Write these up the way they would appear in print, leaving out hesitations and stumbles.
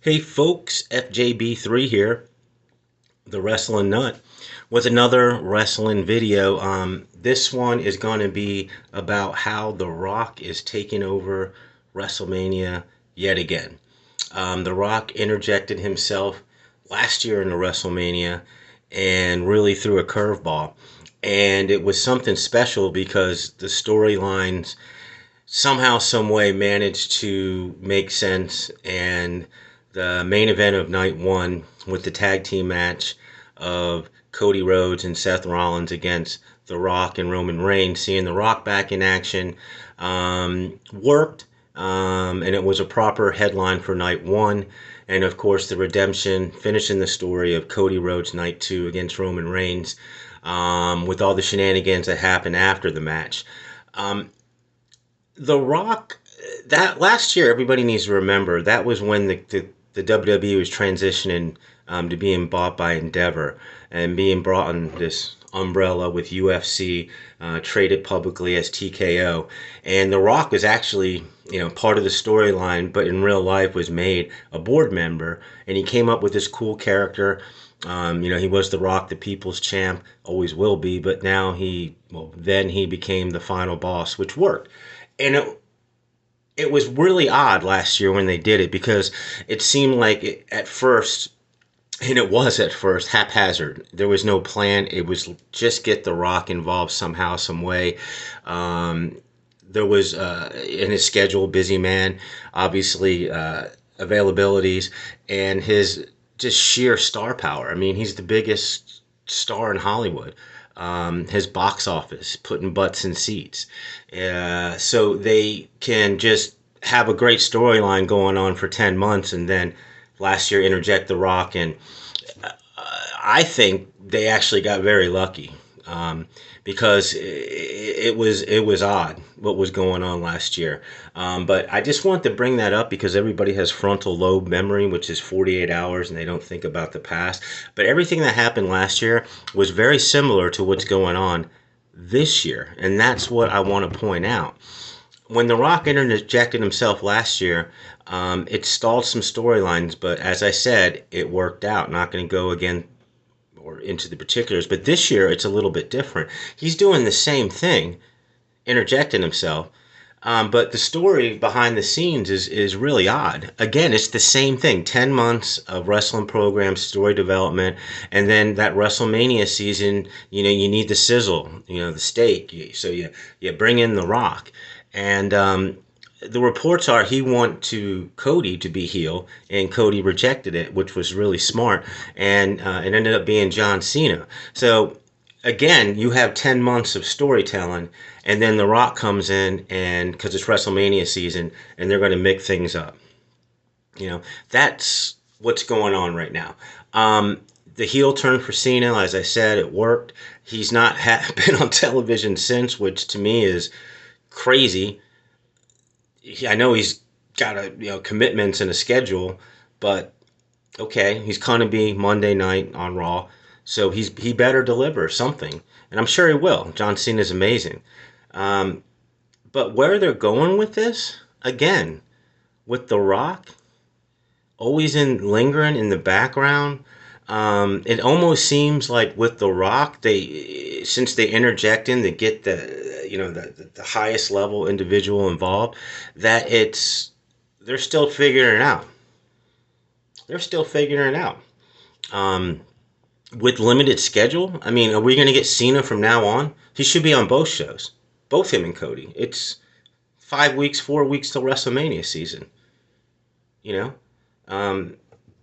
Hey folks, FJB3 here, the Wrestling Nut, with another wrestling video. This one is going to be about how The Rock is taking over WrestleMania yet again. The Rock interjected himself last year in the WrestleMania and really threw a curveball. And it was something special because the storylines somehow, some way managed to make sense. And the main event of night one with the tag team match of Cody Rhodes and Seth Rollins against The Rock and Roman Reigns, seeing The Rock back in action, worked. And it was a proper headline for night one. And of course, the redemption, finishing the story of Cody Rhodes night two against Roman Reigns, with all the shenanigans that happened after the match. The Rock, that last year, everybody needs to remember, that was when the WWE was transitioning to being bought by Endeavor and being brought on this umbrella with UFC, traded publicly as TKO. And The Rock was actually, part of the storyline, but in real life was made a board member. And he came up with this cool character. He was The Rock, the people's champ, always will be, but now then he became the final boss, which worked. And it was really odd last year when they did it because it seemed like at first, and it was at first, haphazard. There was no plan. It was just get The Rock involved somehow, some way. There was, in his schedule, busy man, obviously, availabilities, and his just sheer star power. I mean, he's the biggest star in Hollywood. His box office, putting butts in seats. So they can just have a great storyline going on for 10 months and then last year interject The Rock. And I think they actually got very lucky, because it was odd what was going on last year. But I just want to bring that up because everybody has frontal lobe memory, which is 48 hours, and they don't think about the past. But everything that happened last year was very similar to what's going on this year, and that's what I want to point out. When The Rock interjected himself last year, it stalled some storylines, but as I said, it worked out. Not going to go again or into the particulars, but this year it's a little bit different. He's doing the same thing, interjecting himself, but the story behind the scenes is really odd. Again, it's the same thing. 10 months of wrestling programs, story development, and then that WrestleMania season, you need the sizzle, the steak. So you bring in The Rock. And the reports are he wanted Cody to be heel, and Cody rejected it, which was really smart, and it ended up being John Cena. So again, you have 10 months of storytelling, and then The Rock comes in, and because it's WrestleMania season, and they're going to mix things up. That's what's going on right now. The heel turn for Cena, as I said, it worked. He's not been on television since, which to me is crazy. I know he's got commitments and a schedule, but okay, he's going to be Monday night on Raw, so he better deliver something, and I'm sure he will. John Cena is amazing, but where they're going with this again, with The Rock, always lingering in the background. It almost seems like with The Rock, since they interject in to get the highest level individual involved, that they're still figuring it out. They're still figuring it out. With limited schedule, I mean, are we going to get Cena from now on? He should be on both shows, both him and Cody. It's 5 weeks, 4 weeks till WrestleMania season.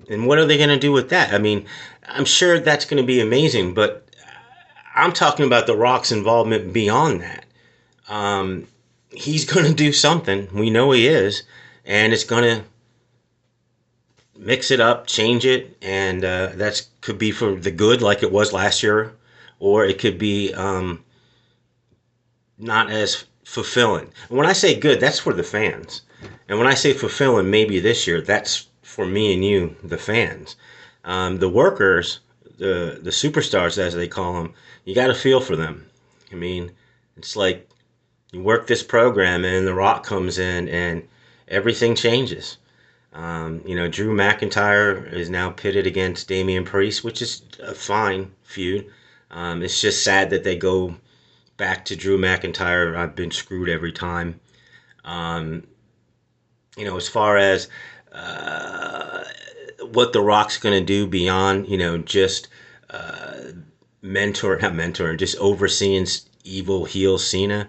And what are they going to do with that? I mean, I'm sure that's going to be amazing, but I'm talking about The Rock's involvement beyond that. He's going to do something. We know he is, and it's going to mix it up, change it, and that could be for the good, like it was last year, or it could be not as fulfilling. And when I say good, that's for the fans. And when I say fulfilling, maybe this year, that's for me and you, the fans. The workers, the superstars, as they call them, you got to feel for them. I mean, it's like you work this program and The Rock comes in and everything changes. Drew McIntyre is now pitted against Damian Priest, which is a fine feud. It's just sad that they go back to Drew McIntyre. I've been screwed every time. Um, as far as uh, what The Rock's going to do beyond, just not mentoring, just overseeing evil heel Cena.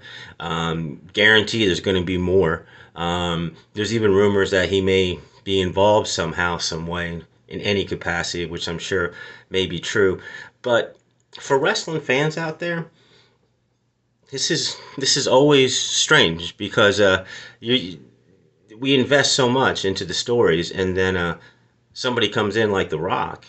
Guarantee there's going to be more. There's even rumors that he may be involved somehow, some way, in any capacity, which I'm sure may be true. But for wrestling fans out there, this is always strange because you we invest so much into the stories, and then somebody comes in like The Rock,